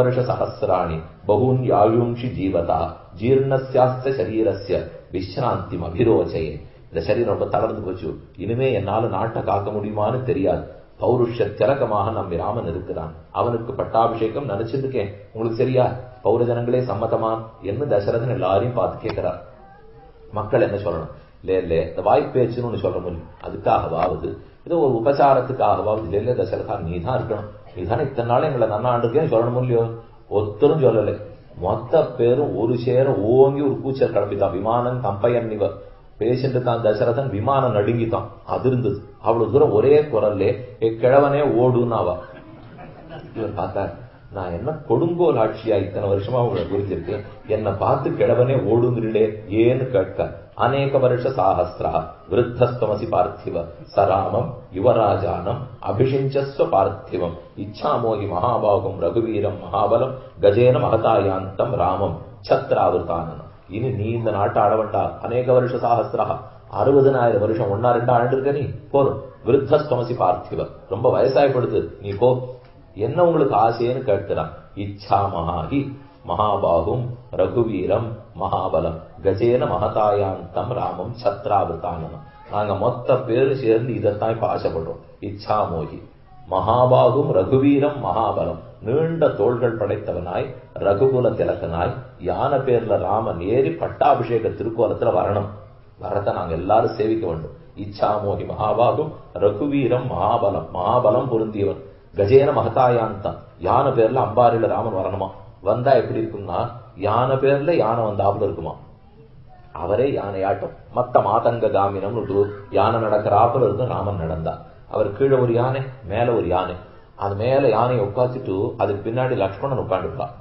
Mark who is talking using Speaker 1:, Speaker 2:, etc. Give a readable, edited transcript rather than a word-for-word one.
Speaker 1: வருஷ சஹசிராணி பகூன் யாயும்ஷி ஜீவதா ஜீர்ணஸ்யாஸ்த சரீரஸ்ய விஸ்ராந்திம் அபிரோச்சயே. இந்த சரீரம் ரொம்ப தளர்ந்து போச்சு, இனிமே என்னால நாட்டை காக்க முடியுமான்னு தெரியாது. பௌருஷ திலகமாக நம்பி ராமன் இருக்கிறான், அவனுக்கு பட்டாபிஷேகம் நினைச்சிருக்கேன், உங்களுக்கு சரியா பௌரஜனங்களே சம்மதமா என்ன தசரதன் எல்லாரையும் பார்த்து கேட்கிறார். மக்கள் என்ன சொல்லணும்? இல்ல இந்த வாய்ப்பேச்சுன்னு சொல்ற முடியும், அதுக்காகவாவது ஏதோ ஒரு உபச்சாரத்துக்காகவாவது இல்ல தசரதா நீதான் இருக்கணும், நீதானே இத்தனை நாள் எங்களை நன்னாண்டுக்கேன்னு சொல்லணும் இல்லையோ. ஒத்தரும் சொல்லலை, மொத்த பேரும் ஒரு சேர ஓங்கி ஒரு கூச்சல் கிளம்பித்தான். விமானம் கம்பையன் இவர் பேசிட்டு தான் தசரதன் விமானம் நடுங்கித்தான், அது இருந்தது. அவ்வளவு தூரம் ஒரே குரல்லே கிழவனே ஓடுன்னு அவ. இவர் பார்த்தார், நான் என்ன கொடுங்கோல் ஆட்சியா இத்தனை வருஷமா உங்களை குறிச்சிருக்கேன், என்னை பார்த்து கிழவனே ஓடுங்கிறீளே ஏன்னு கேட்க. அநேக வருஷ சாஹசிரா விருத்தஸ்தமசி பார்த்திவ சராமம் யுவராஜானம் அபிஷிஞ்சஸ்வ பார்த்திவம் இச்சாமோகி மகாபாகும் ரகுவீரம் மகாபலம் கஜேன மகதாயாந்தம் ராமம் சத்ராவிருத்தானனம். இனி நீ இந்த நாட்டை ஆளவண்டா. அநேக வருஷ சாஹசிரா 60,000 வருஷம் 1-2 ஆண்டு இருக்க நீ போரும். விருத்தஸ்தமசி பார்த்திவ ரொம்ப வயசாயப்படுது, நீ போ. என்ன உங்களுக்கு ஆசைன்னு கேட்கிறான். இச்சா மகாஹி மகாபாகும் ரகுவீரம் மகாபலம் கஜேன மகதாயாந்தம் ராமம் சத்ராவிருத்தானனம். நாங்க மொத்த பேரு சேர்ந்து இதைத்தான் இப்ப ஆசைப்படுறோம். இச்சா மோகி மகாபாகும் ரகுவீரம் மகாபலம், நீண்ட தோள்கள் படைத்தவனாய் ரகுகுல திலக்கனாய் யானை பேர்ல ராமன் ஏறி பட்டாபிஷேக திருக்கோலத்துல வரணும். வரத்தை நாங்க எல்லாரும் சேவிக்க வேண்டும். இச்சா மோகி மகாபாகும் ரகுவீரம் மகாபலம், மகாபலம் பொருந்தியவன் கஜேன மகதாயாந்தம், யானை பேர்ல அம்பாரில ராமன் வரணுமா. வந்தா எப்படி இருக்கும்னா யானை பேர்ல யானை வந்தாப்புல இருக்குமா. அவரே யானையாட்டம் மத்த மாதங்க காமினம் யானை நடக்கிறாப்புல இருக்கும். ராமன் நடந்தா அவர் கீழே ஒரு யானை மேல ஒரு யானை, அது மேல யானையை உட்காந்துட்டு அதுக்கு பின்னாடி லக்ஷ்மணன் உட்காந்துருப்பான்.